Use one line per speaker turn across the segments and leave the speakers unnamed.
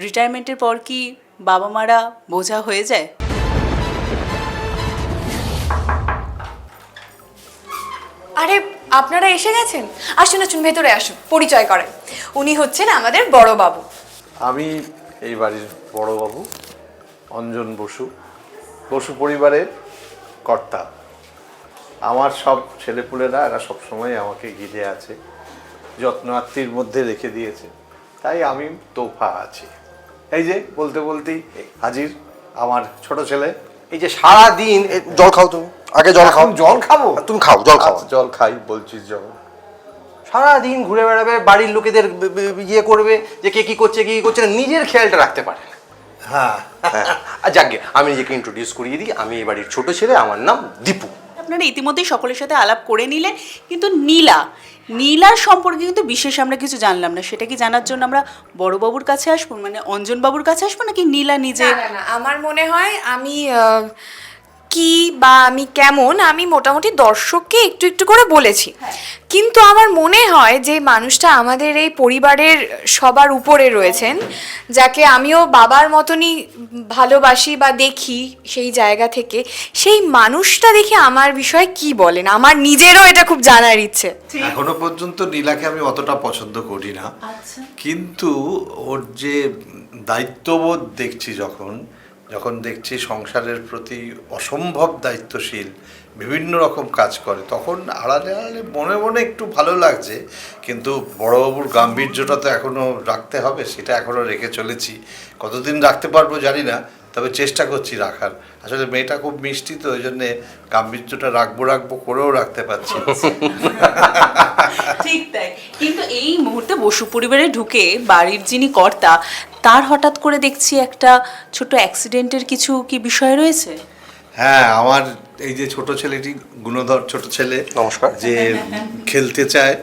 রিটায়ারমেন্টের পর কি বাবা মারা বোঝা হয়ে যায়?
আরে আপনারা এসে গেছেন, আসুন আসুন ভেতরে আসুন, পরিচয় করেন। উনি হচ্ছেন আমাদের বড় বাবু।
আমি এই বাড়ির বড় বাবু, অঞ্জন বসু, বসু পরিবারের কর্তা। আমার সব ছেলেপুলেরা এরা সবসময় আমাকে ঘিরে আছে, যত্ন আত্মীর মধ্যে রেখে দিয়েছে, তাই আমি তোফা আছি। এই যে বলতে বলতেই হাজির আমার ছোট ছেলে।
এই যে সারা দিন জল খাও, তুমি আগে জল খাও।
জল খাবো?
তুমি খাও, জল খাও।
আচ্ছা, জল খাই বলছিস যখন।
সারা দিন ঘুরে বেড়াবে, বাড়ির লোকেদের ইয়ে করবে যে কে কি করছে কি করছে না, নিজের খেয়ালটা রাখতে পারে না।
হ্যাঁ,
আর যাকে আমি নিজেকে ইন্ট্রোডিউস করিয়ে দিই, আমি এই বাড়ির ছোট ছেলে, আমার নাম দীপু।
আপনারা ইতিমধ্যেই সকলের সাথে আলাপ করে নিলেন, কিন্তু নীলার সম্পর্কে কিন্তু বিশেষ আমরা কিছু জানলাম না। সেটা কি জানার জন্য আমরা বড়বাবুর কাছে আসবো, মানে অঞ্জন বাবুর কাছে আসবো, নাকি নীলা নিজে?
না, আমার মনে হয় আমি কি বা আমি কেমন, আমি মোটামুটি দর্শককে একটু একটু করে বলেছি। কিন্তু আমার মনে হয় যে মানুষটা আমাদের এই পরিবারের সবার উপরে রয়েছেন, যাকে আমিও বাবার মতনই ভালোবাসি বা দেখি সেই জায়গা থেকে, সেই মানুষটা দেখে আমার বিষয়ে কি বলেন, আমার নিজেরও এটা খুব জানার ইচ্ছে।
এখনো পর্যন্ত নীলাকে আমি অতটা পছন্দ করি না, কিন্তু ওর যে দায়িত্ববোধ দেখছি, যখন দেখছি সংসারের প্রতি অসম্ভব দায়িত্বশীল, বিভিন্ন রকম কাজ করে, তখন আড়ালে আড়ালে মনে মনে একটু ভালো লাগছে। কিন্তু বড়বাবুর গাম্ভীর্যটা তো এখনও রাখতে হবে, সেটা এখনও রেখে চলেছি। কতদিন রাখতে পারবো জানি না, তবে চেষ্টা করছি রাখার। আসলে মেয়েটা খুব মিষ্টি, তো ওই জন্যে গাম্ভীর্যটা রাখবো করেও রাখতে পারছি।
ঠিক তাই। কিন্তু এই মুহূর্তে বসু পরিবারে ঢুকে বাড়ির যিনি কর্তা, তার হঠাৎ করে দেখছি একটা ছোট অ্যাক্সিডেন্টের কিছু কি বিষয় রয়েছে?
হ্যাঁ, আমার এই যে ছোট ছেলেটি, গুণধর ছোট ছেলে,
নমস্কার,
যে খেলতে চায়,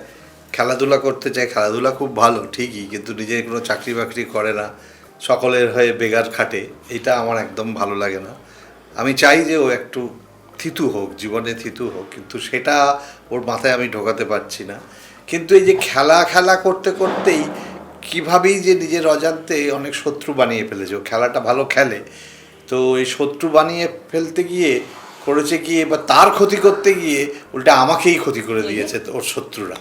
খেলাধুলা করতে চায়, খেলাধুলা খুব ভালো ঠিকই, কিন্তু নিজের কোনো চাকরি বাকরি করে না, সকলের হয়ে বেগার খাটে। এটা আমার একদম ভালো লাগে না। আমি চাই যে ও একটু থিতু হোক, জীবনে থিতু হোক, কিন্তু সেটা ওর মাথায় আমি ঢোকাতে পারছি না। কিন্তু এই যে খেলা করতে করতেই কীভাবেই যে নিজের অজান্তে অনেক শত্রু বানিয়ে ফেলেছে। ও খেলাটা ভালো খেলে, তো এই শত্রু বানিয়ে ফেলতে গিয়ে করেছে কি, এবার তার ক্ষতি করতে গিয়ে উল্টা আমাকেই ক্ষতি করে দিয়েছে ওর শত্রুরা।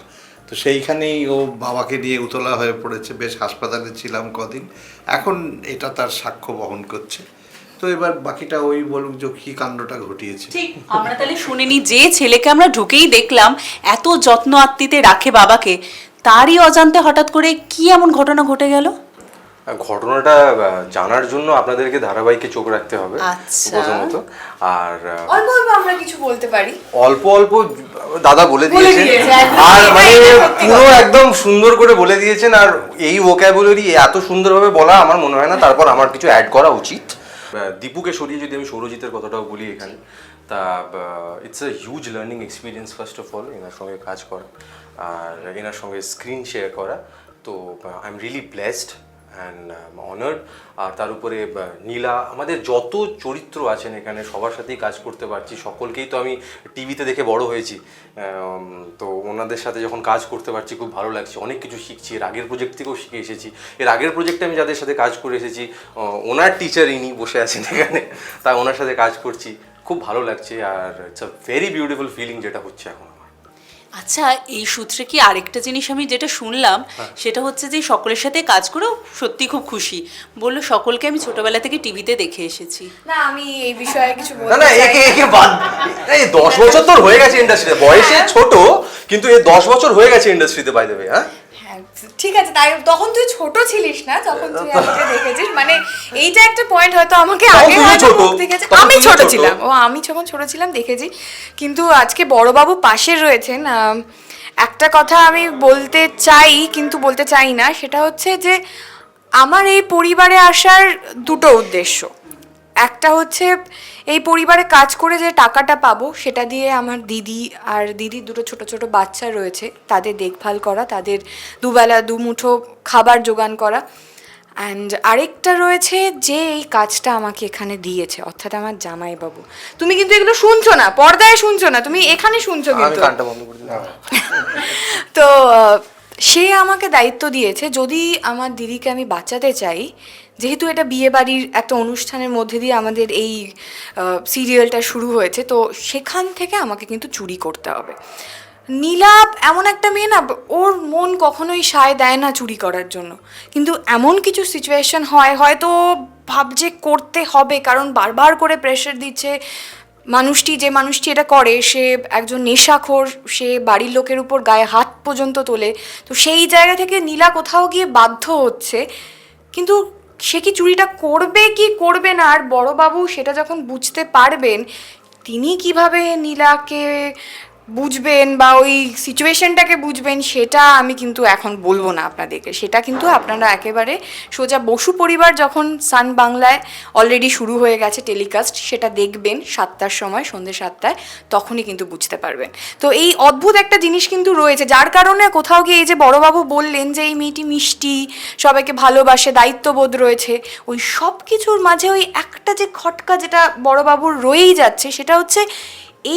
তো সেইখানেই ও বাবাকে নিয়ে উতলা হয়ে পড়েছে। বেশ হাসপাতালে ছিলাম কদিন, এখন এটা তার সাক্ষ্য বহন করছে। তো এবার বাকিটা ওই বলুক যে কী কাণ্ডটা ঘটিয়েছে।
ঠিক, আমরা তাহলে শুনিনি, যে ছেলেকে আমরা ঢুকেই দেখলাম এত যত্ন আত্মীতে রাখে বাবাকে, তারই অজান্তে হঠাৎ করে কি এমন ঘটনা ঘটে গেল?
ঘটনাটা জানার জন্য আপনাদেরকে ধারাবাহিকে চোখ রাখতে হবে প্রথমত। আর
অল্প অল্প আমরা কিছু বলতে পারি,
অল্প অল্প দাদা বলে দিয়েছেন,
একদম।
আর মানে
সত্যি
পুরো
কথা।
একদম সুন্দর করে বলে দিয়েছেন। আর এই ভোক্যাবুলারি এত সুন্দরভাবে বলা আমার মনে হয় না তারপর আমার কিছু অ্যাড করা উচিত। দীপুকে সরিয়ে যদি আমি সৌরজিতের কথাটাও বলি এখানে, তা it's a huge learning experience first of all এনার সঙ্গে কাজ করা আর এনার সঙ্গে স্ক্রিন শেয়ার করা। তো I am really blessed and honoured. আর তার উপরে নীলা, আমাদের যত চরিত্র আছেন এখানে সবার সাথেই কাজ করতে পারছি, সকলকেই তো আমি টিভিতে দেখে বড় হয়েছি। তো ওনাদের সাথে যখন কাজ করতে পারছি খুব ভালো লাগছে, অনেক কিছু শিখছি। এর আগের প্রজেক্ট থেকেও শিখে এসেছি। এর আগের প্রজেক্টে আমি যাদের সাথে কাজ করে এসেছি, ওনার টিচার ইনি বসে আছেন এখানে, তাই ওনার সাথে কাজ করছি, খুব ভালো লাগছে। আর it's a very beautiful feeling যেটা হচ্ছে এখন।
আচ্ছা, এই সূত্রে কি আরেকটা জিনিস আমি যেটা শুনলাম, সেটা হচ্ছে যে সকলের সাথে কাজ করেও সত্যি খুব খুশি বললো, সকলকে আমি ছোটবেলা থেকে টিভিতে দেখে এসেছি।
না, আমি এই বিষয়ে কিছু
না
বলতে
না,
চাই
একে বাদ, এই 10 বছর তোর হয়ে গেছে ইন্ডাস্ট্রিতে, বয়সে ছোট কিন্তু এই 10 বছর হয়ে গেছে ইন্ডাস্ট্রিতে, বাই দ্য ওয়ে।
হ্যাঁ, ঠিক আছে, তাই তখন তুই ছোট ছিলিস না, তখন তুই আমাকে দেখেছিস, মানে এইটা একটা পয়েন্ট হয়তো আমাকে আগে হয়তো মুখ দেখেছে। আমি ছোট ছিলাম, আমি যখন ছোট ছিলাম দেখেছি। কিন্তু আজকে বড়বাবু পাশে রয়েছেন, একটা কথা আমি বলতে চাই কিন্তু বলতে চাই না, সেটা হচ্ছে যে আমার এই পরিবারে আসার দুটো উদ্দেশ্য। একটা হচ্ছে এই পরিবারে কাজ করে যে টাকাটা পাবো সেটা দিয়ে আমার দিদি আর দিদির দুটো ছোট ছোট বাচ্চা রয়েছে, তাদের দেখভাল করা, তাদের দুবেলা দুমুঠো খাবার জোগান করা। অ্যান্ড আরেকটা রয়েছে যে এই কাজটা আমাকে এখানে দিয়েছে, অর্থাৎ আমার জামাইবাবু। তুমি কিন্তু এগুলো শুনছো না, পর্দায় শুনছো না, তুমি এখানে শুনছো কিন্তু।
আমি কানটা বন্ধ করে দিলাম।
তো সে আমাকে দায়িত্ব দিয়েছে, যদি আমার দিদিকে আমি বাঁচাতে চাই, যেহেতু এটা বিয়ে বাড়ির একটা অনুষ্ঠানের মধ্যে দিয়ে আমাদের এই সিরিয়ালটা শুরু হয়েছে, তো সেখান থেকে আমাকে কিন্তু চুরি করতে হবে। নীলা এমন একটা মেয়ে না, ওর মন কখনোই সায় দেয় না চুরি করার জন্য, কিন্তু এমন কিছু সিচুয়েশন হয়, হয়তো ভাবছে করতে হবে, কারণ বারবার করে প্রেশার দিচ্ছে যে মানুষটি এটা করে, সে একজন নেশাখোর, সে বাড়ির লোকের উপর গায়ে হাত পর্যন্ত তোলে। তো সেই জায়গা থেকে নীলা কোথাও গিয়ে বাধ্য হচ্ছে, কিন্তু সে কি চুরিটা করবে কি করবে না, আর বড়বাবু সেটা যখন বুঝতে পারবেন, তিনি কিভাবে নীলাকে বুঝবেন বা ওই সিচুয়েশনটাকে বুঝবেন, সেটা আমি কিন্তু এখন বলবো না আপনাদেরকে। সেটা কিন্তু আপনারা একেবারে সোজা বসু পরিবার যখন সান বাংলায় অলরেডি শুরু হয়ে গেছে টেলিকাস্ট, সেটা দেখবেন 7টার সময়, সন্ধ্যে 7টায়, তখনই কিন্তু বুঝতে পারবেন। তো এই অদ্ভুত একটা জিনিস কিন্তু রয়েছে, যার কারণে কোথাও গিয়ে এই যে বড়বাবু বললেন যে এই মেয়েটি মিষ্টি, সবাইকে ভালোবাসে, দায়িত্ববোধ রয়েছে, ওই সব কিছুর মাঝে ওই একটা যে খটকা যেটা বড়বাবুর রয়েই যাচ্ছে, সেটা হচ্ছে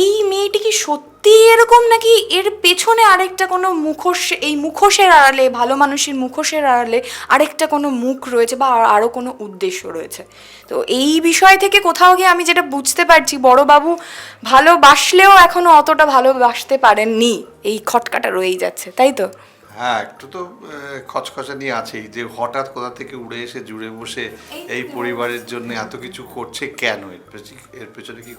এই মেয়েটি কি সত্যি এরকম, নাকি এর পেছনে আরেকটা কোনো মুখোশ, এই মুখোশের আড়ালে, ভালো মানুষের মুখোশের আড়ালে আরেকটা কোনো মুখ রয়েছে বা আরও কোনো উদ্দেশ্য রয়েছে। তো এই বিষয় থেকে কোথাও গিয়ে আমি যেটা বুঝতে পারছি, বড়বাবু ভালোবাসলেও এখনও অতটা ভালোবাসতে পারেননি, এই খটকাটা রয়েই যাচ্ছে, তাই তো?
হ্যাঁ, একটু তো খচখচানি আছেই, যে হঠাৎ কোথা থেকে উড়ে এসে জুড়ে বসে এই পরিবারের জন্য এত কিছু করছে কেন, এর পেছনে কি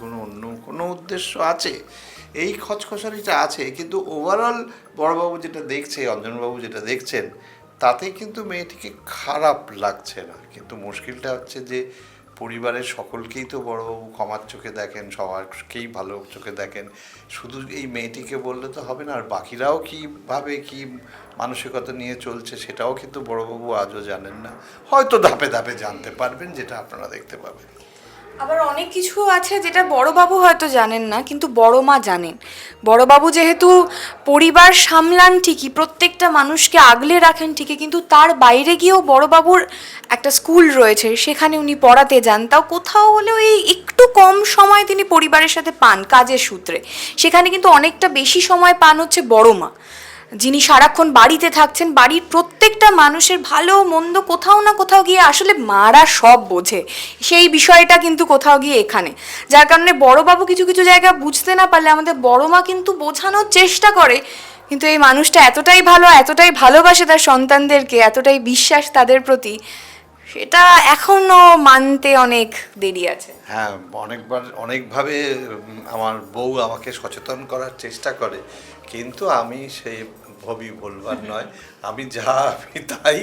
কোনো উদ্দেশ্য আছে, এই খচখচানিটা আছে। কিন্তু ওভারঅল বড়বাবু যেটা দেখছে, অঞ্জনবাবু যেটা দেখছেন, তাতে কিন্তু মেয়েটিকে খারাপ লাগছে না। কিন্তু মুশকিলটা হচ্ছে যে পরিবারের সকলকেই তো বড়বাবু ক্ষমার চোখে দেখেন, সবাইকেই ভালো চোখে দেখেন, শুধু এই মেয়েটিকে বললে তো হবে না, আর বাকিরাও কীভাবে কী মানসিকতা নিয়ে চলছে সেটাও কিন্তু বড়বাবু আজও জানেন না। হয়তো ধাপে ধাপে জানতে পারবেন, যেটা আপনারা দেখতে পাবেন।
আবার অনেক কিছু আছে যেটা বড়বাবু হয়তো জানেন না, কিন্তু বড় মা জানেন। বড়বাবু যেহেতু পরিবার সামলান ঠিকই, প্রত্যেকটা মানুষকে আগলে রাখেন ঠিকই, কিন্তু তার বাইরে গিয়েও বড়বাবুর একটা স্কুল রয়েছে, সেখানে উনি পড়াতে যান, তাও কোথাও হলেও এই একটু কম সময় তিনি পরিবারের সাথে পান কাজের সূত্রে। সেখানে কিন্তু অনেকটা বেশি সময় পান হচ্ছে বড় মা, যিনি সারাক্ষণ বাড়িতে থাকছেন, বাড়ির প্রত্যেকটা মানুষের ভালো মন্দ কোথাও না কোথাও গিয়ে আসলে মারা সব বোঝে, সেই বিষয়টা কিন্তু কোথাও গিয়ে এখানে, যার কারণে বড়বাবু কিছু কিছু জায়গা বুঝতে না পারলে আমাদের বড় মা কিন্তু বোঝানোর চেষ্টা করে, কিন্তু এই মানুষটা এতটাই ভালো, এতটাই ভালোবাসে তার সন্তানদেরকে, এতটাই বিশ্বাস তাদের প্রতি, সেটা এখনো মানতে অনেক দেরি আছে।
হ্যাঁ, অনেকভাবে আমার বউ আমাকে সচেতন করার চেষ্টা করে, কিন্তু আমি সেই বলবার নয়, আমি তাই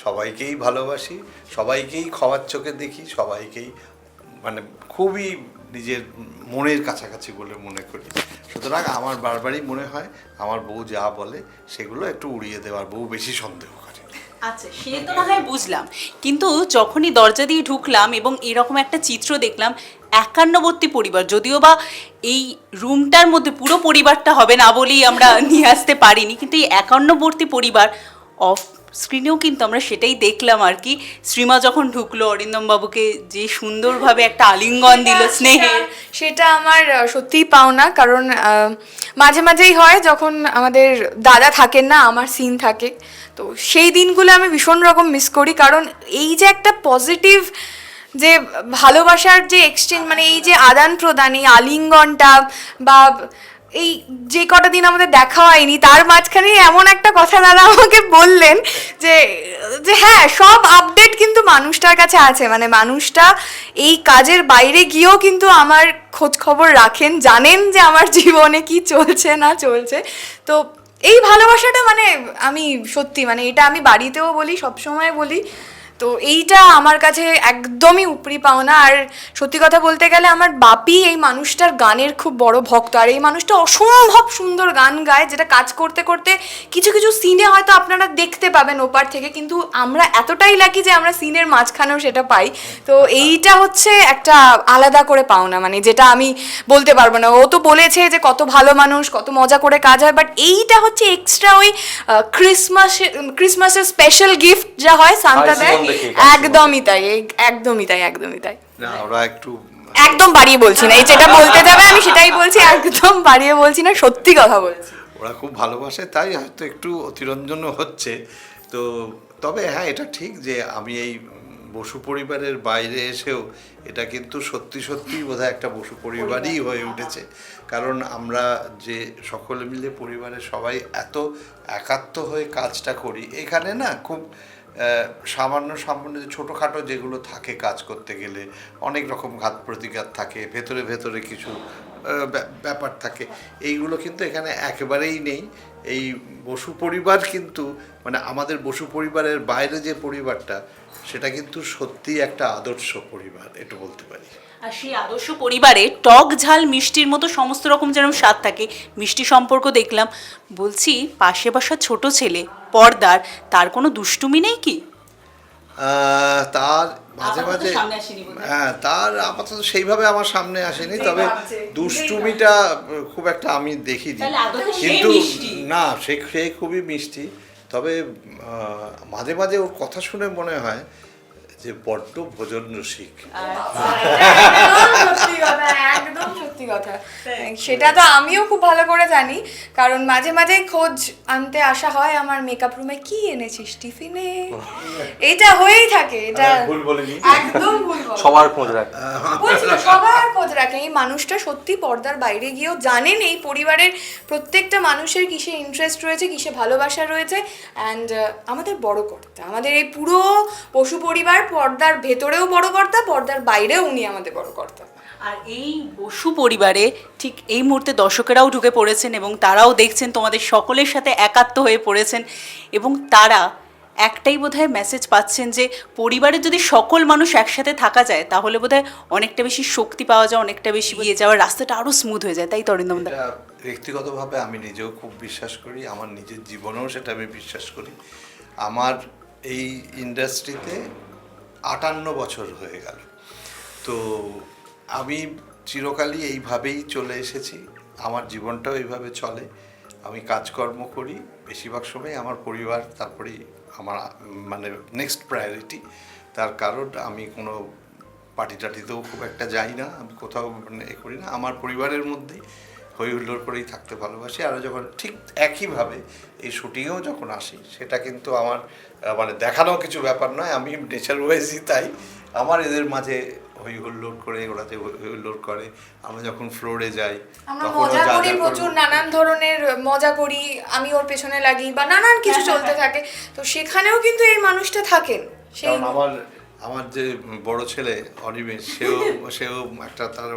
সবাইকেই ভালোবাসি, সবাইকেই ক্ষমার চোখে দেখি, সবাইকেই মানে খুবই নিজের মনের কাছাকাছি বলে মনে করি। সুতরাং আমার বারবারই মনে হয় আমার বউ যা বলে সেগুলো একটু উড়িয়ে দেওয়ার, বউ বেশি সন্দেহ করে।
আচ্ছা, সে তো না হয় বুঝলাম, কিন্তু যখনই দরজা দিয়ে ঢুকলাম এবং এরকম একটা চিত্র দেখলাম, 51বর্তী পরিবার, যদিও বা এই রুমটার মধ্যে পুরো পরিবারটা হবে না বলেই আমরা নিয়ে আসতে পারিনি, কিন্তু এই 51বর্তী পরিবার অফ স্ক্রিনেও কিন্তু আমরা সেটাই দেখলাম আর কি। শ্রীমা যখন ঢুকলো, অরিন্দম বাবুকে যে সুন্দরভাবে একটা আলিঙ্গন দিল স্নেহের,
সেটা আমার সত্যিই পাওনা, কারণ মাঝে মাঝেই হয় যখন আমাদের দাদা থাকেন না, আমার সিন থাকে, তো সেই দিনগুলো আমি ভীষণ রকম মিস করি, কারণ এই যে একটা পজিটিভ যে ভালোবাসার যে এক্সচেঞ্জ, মানে এই যে আদান প্রদান, এই আলিঙ্গনটা, বা এই যে কটা দিন আমাদের দেখা হয়নি, তার মাঝখানে এমন একটা কথা দাদা আমাকে বললেন যে যে হ্যাঁ, সব আপডেট কিন্তু মানুষটার কাছে আছে, মানে মানুষটা এই কাজের বাইরে গিয়েও কিন্তু আমার খোঁজ খবর রাখেন, জানেন যে আমার জীবনে কি চলছে না চলছে। তো এই ভালোবাসাটা মানে আমি সত্যি, মানে এটা আমি বাড়িতেও বলি, সবসময় বলি, তো এইটা আমার কাছে একদমই উপরি পাওনা। আর সত্যি কথা বলতে গেলে আমার বাপি এই মানুষটার গানের খুব বড় ভক্ত, আর এই মানুষটা অসম্ভব সুন্দর গান গায়, যেটা কাজ করতে করতে কিছু কিছু সিনে হয়তো আপনারা দেখতে পাবেন ওপার থেকে, কিন্তু আমরা এতটাই লাকি যে আমরা সিনের মাঝখানেও সেটা পাই। তো এইটা হচ্ছে একটা আলাদা করে পাওনা, মানে যেটা আমি বলতে পারবো না। ও তো বলেছে যে কত ভালো মানুষ, কত মজা করে কাজ হয়, বাট এইটা হচ্ছে এক্সট্রা ওই ক্রিসমাসের স্পেশাল গিফট যা হয় সান্তা দেয়, একদমই তাই, একদমই তাই, একদমই তাই।
না, ওরা একটু
একদম বাড়িয়ে বলছি না, এই যেটা বলতে যাবে আমি সেটাই বলছি, একদম বাড়িয়ে বলছি না, সত্যি কথা বলছি।
ওরা খুব ভালোবাসে, তাই হয়তো একটু অতিরঞ্জনও হচ্ছে। তো তবে হ্যাঁ, এটা ঠিক যে আমি এই বসু পরিবারের বাইরে এসেও এটা কিন্তু সত্যি সত্যিই বোধহয় একটা বসু পরিবারই হয়ে উঠেছে। কারণ আমরা যে সকলে মিলে পরিবারের সবাই এত একাত্ম হয়ে কাজটা করি, এখানে না খুব সামান্য সামান্য যে ছোটোখাটো যেগুলো থাকে কাজ করতে গেলে অনেক রকম ঘাত প্রতিঘাত থাকে, ভেতরে ভেতরে কিছু ব্যাপার থাকে, এইগুলো কিন্তু এখানে একেবারেই নেই। এই বসু পরিবার কিন্তু মানে আমাদের বসু পরিবারের বাইরে যে পরিবারটা, সেটা কিন্তু সত্যিই একটা আদর্শ পরিবার, এটা বলতে পারি।
আর সেই আদর্শ পরিবারে টক ঝাল মিষ্টির মতো সমস্ত রকম যেরকম স্বাদ থাকে, মিষ্টি সম্পর্ক দেখলাম। বলছি, পাশে বাসা ছোট ছেলে পর্দার, তার কোনো দুষ্টুমি নেই কি?
তার মাঝে
আপাতত
মাঝে
সামনে আসেনি বোধহয়।
হ্যাঁ, তার আপাতত সেইভাবে আমার সামনে আসেনি,
সেই
তবে
ভাবছে,
দুষ্টুমিটা খুব একটা আমি দেখিনি।
তাহলে আদতে সে
কিন্তু
মিষ্টি।
না, সে খুবই মিষ্টি। তবে মাঝে মাঝে ওর কথা শুনে মনে হয় যে বড্ড ভোজন রসিক।
একদম সত্যি কথা, একদম সত্যি কথা। সেটা তো আমিও খুব ভালো করে জানি, কারণ মাঝে মাঝে খোঁজ আনতে আসা হয় আমার মেকআপ রুমে, কি এনেছিস টিফিনে, এটা হয়েই থাকে। এটা
ভুল বলিনি।
একদম ভুল বলা।
সবার খোঁজ রাখে।
বলছি তো, সবার খোঁজ রাখে। এই মানুষটা সত্যি পর্দার বাইরে গিয়েও জানেন এই পরিবারের প্রত্যেকটা মানুষের কিসে ইন্টারেস্ট রয়েছে, কিসে ভালোবাসা রয়েছে। অ্যান্ড আমাদের বড় কর্তা, আমাদের এই পুরো পশু পরিবার পর্দার ভেতরেও বড় কর্তা, পর্দার বাইরেও উনি আমাদের বড় কর্তা।
আর এই বসু পরিবারে ঠিক এই মুহূর্তে দর্শকেরাও ঢুকে পড়েছেন এবং তারাও দেখছেন, তোমাদের সকলের সাথে একাত্ম হয়ে পড়েছেন এবং তারা একটাই বোধহয় মেসেজ পাচ্ছেন যে পরিবারের যদি সকল মানুষ একসাথে থাকা যায় তাহলে বোধহয় অনেকটা বেশি শক্তি পাওয়া যায়, অনেকটা বেশি এগিয়ে যাওয়ার রাস্তাটা আরও স্মুথ হয়ে যায়। তাই তরিন্দম দা?
এটা ব্যক্তিগতভাবে আমি নিজেও খুব বিশ্বাস করি, আমার নিজের জীবনেও সেটা আমি বিশ্বাস করি। আমার এই ইন্ডাস্ট্রিতে 58 বছর হয়ে গেল, তো আমি চিরকালই এইভাবেই চলে এসেছি, আমার জীবনটাও এইভাবে চলে। আমি কাজকর্ম করি, বেশিরভাগ সময় আমার পরিবার, তারপরেই আমার মানে নেক্সট প্রায়োরিটি। তার কারণ আমি কোনো পার্টি টাটিতেও খুব একটা যাই না, আমি কোথাও মানে এ করি না, আমার পরিবারের মধ্যেই হই হুল্লোড় করেই থাকতে ভালোবাসি। আর যখন ঠিক একইভাবে এই শুটিংয়েও যখন আসি, সেটা কিন্তু আমার মানে দেখানো কিছু ব্যাপার নয়, আমি নেচার ওয়াইজই তাই। আমার এদের মাঝে হই হুল্লোড় করে, ওরা যে হই হুল্লোড় করে, আমরা যখন ফ্লোরে যাই
আমরা
তখন
মজা করি প্রচুর, নানান ধরনের মজা করি, আমি ওর পেছনে লাগি বা নানান কিছু চলতে থাকে। তো সেখানেও কিন্তু এই মানুষটা থাকেন। সেই
কারণ আমার যে বড় ছেলে অনিমেষ, সেও একটা তার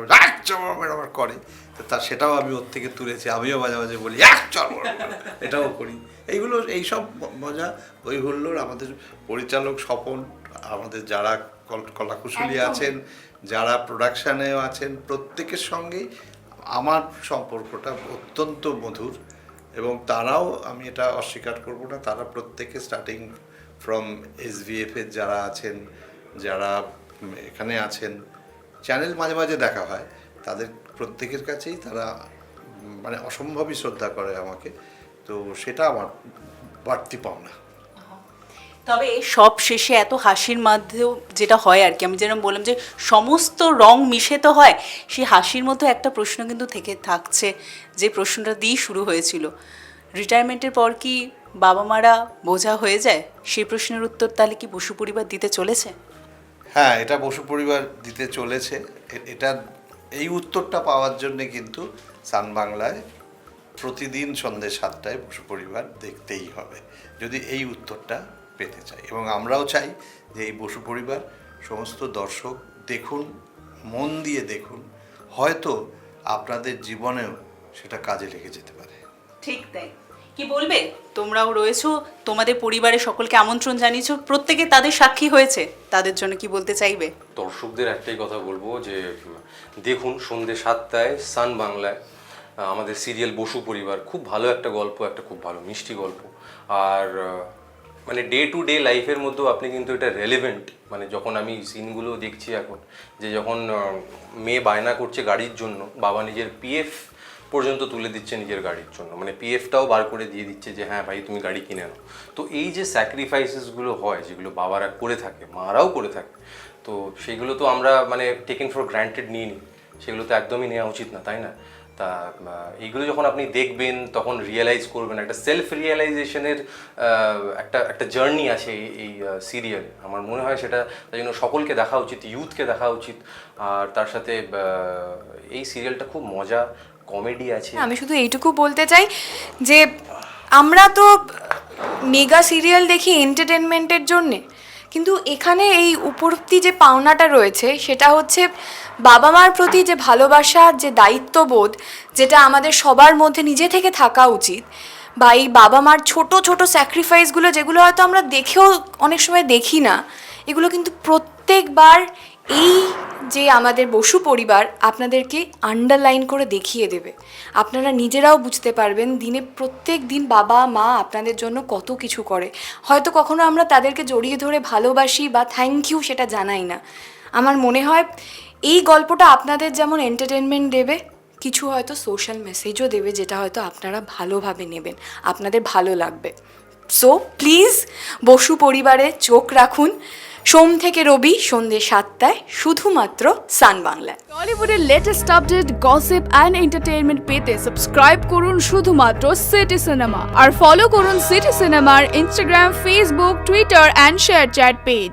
এরকম করে, তো তার সেটাও আমি ওর থেকে তুলেছি। আমিও মাঝে মাঝে বলি এটাও করি। এইগুলো এইসব মজা ওই হুল্লোড় আমাদের পরিচালক স্বপন, আমাদের যারা কলাকুশলী আছেন, যারা প্রোডাকশানেও আছেন, প্রত্যেকের সঙ্গেই আমার সম্পর্কটা অত্যন্ত মধুর। এবং তারাও, আমি এটা অস্বীকার করব না, তারা প্রত্যেকে স্টার্টিং ফ্রম SVF-এর যারা আছেন, যারা এখানে আছেন, চ্যানেল মাঝে মাঝে দেখা হয়, তাদের প্রত্যেকের কাছেই তারা মানে অসম্ভবই শ্রদ্ধা করে আমাকে। তো সেটা আমার বাড়তি পাওনা।
তবে সব শেষে এত হাসির মধ্যেও যেটা হয় আর কি, আমি যেরকম বললাম যে সমস্ত রং মিশে তো হয়, সেই হাসির মধ্যে একটা প্রশ্ন কিন্তু থেকে থাকছে, যে প্রশ্নটা দিয়ে শুরু হয়েছিল, রিটায়ারমেন্টের পর কি বাবা মারা বোঝা হয়ে যায়? সেই প্রশ্নের উত্তর তাহলে কি বসু পরিবার দিতে চলেছে?
হ্যাঁ, এটা বসু পরিবার দিতে চলেছে। এটা এই উত্তরটা পাওয়ার জন্যে কিন্তু সান বাংলায় প্রতিদিন সন্ধ্যে 7টায় বসু পরিবার দেখতেই হবে, যদি এই উত্তরটা পেতে চাই। এবং আমরাও চাই যে এই বসু পরিবার সমস্ত দর্শক দেখুন, মন দিয়ে দেখুন, হয়তো আপনাদের জীবনেও সেটা কাজে লেগে যেতে পারে।
ঠিক তাই। কি বলবে? তোমরাও রয়েছো, তোমাদের পরিবারের সকলকে আমন্ত্রণ জানিয়েছো, প্রত্যেকে তাদের সাক্ষী হয়েছে, তাদের জন্য কি বলতে চাইবে?
দর্শকদের একটাই কথা বলবো যে দেখুন সন্ধ্যে 7টায় সান বাংলায় আমাদের সিরিয়াল বসু পরিবার। খুব ভালো একটা গল্প, একটা খুব ভালো মিষ্টি গল্প। আর মানে ডে টু ডে লাইফের মধ্যেও আপনি কিন্তু এটা রেলেভেন্ট। মানে যখন আমি সিনগুলো দেখছি এখন, যে যখন মেয়ে বায়না করছে গাড়ির জন্য, বাবা নিজের PF পর্যন্ত তুলে দিচ্ছে নিজের গাড়ির জন্য, মানে PF-টাও বার করে দিয়ে দিচ্ছে যে হ্যাঁ ভাই তুমি গাড়ি কিনে নাও। তো এই যে স্যাক্রিফাইসেসগুলো হয়, যেগুলো বাবারা করে থাকে, মারাও করে থাকে, তো সেগুলো তো আমরা মানে টেকেন ফর গ্র্যান্টেড নিই নি, সেগুলো তো একদমই নেওয়া উচিত না, তাই না? তা এইগুলো যখন আপনি দেখবেন তখন রিয়েলাইজ করবেন, একটা সেলফ রিয়েলাইজেশনের একটা জার্নি আছে এই সিরিয়ালে। আমার মনে হয় সেটা তাই জন্য সকলকে দেখা উচিত, ইউথকে দেখা উচিত। আর তার সাথে এই সিরিয়ালটা খুব মজা, কমেডি আছে।
আমি শুধু এইটুকু বলতে চাই যে আমরা তো মেগা সিরিয়াল দেখি এন্টারটেনমেন্টের জন্যে, কিন্তু এখানে এই উপরোক্তি যে পাওনাটা রয়েছে সেটা হচ্ছে বাবা মার প্রতি যে ভালোবাসার যে দায়িত্ববোধ, যেটা আমাদের সবার মধ্যে নিজে থেকে থাকা উচিত, বা এই বাবা মার ছোট ছোট স্যাক্রিফাইসগুলো যেগুলো হয়তো আমরা দেখেও অনেক সময় দেখি না, এগুলো কিন্তু প্রত্যেকবার এই যে আমাদের বসু পরিবার আপনাদেরকে আন্ডারলাইন করে দেখিয়ে দেবে। আপনারা নিজেরাও বুঝতে পারবেন দিনে প্রত্যেক দিন বাবা মা আপনাদের জন্য কত কিছু করে। হয়তো কখনো আমরা তাদেরকে জড়িয়ে ধরে ভালোবাসি বা থ্যাংক ইউ সেটা জানাই না। আমার মনে হয় এই গল্পটা আপনাদের যেমন এন্টারটেনমেন্ট দেবে, কিছু হয়তো সোশ্যাল মেসেজও দেবে, যেটা হয়তো আপনারা ভালোভাবে নেবেন, আপনাদের ভালো লাগবে। সো প্লিজ বসু পরিবারে চোখ রাখুন সোম থেকে রবি সন্ধ্যে 7টায় শুধুমাত্র সান বাংলায়।
টলিউডের latest update, gossip and entertainment পেতে সাবস্ক্রাইব করুন শুধুমাত্র সিটি সিনেমা, আর ফলো করুন সিটি সিনেমার Instagram, Facebook, Twitter and ShareChat page.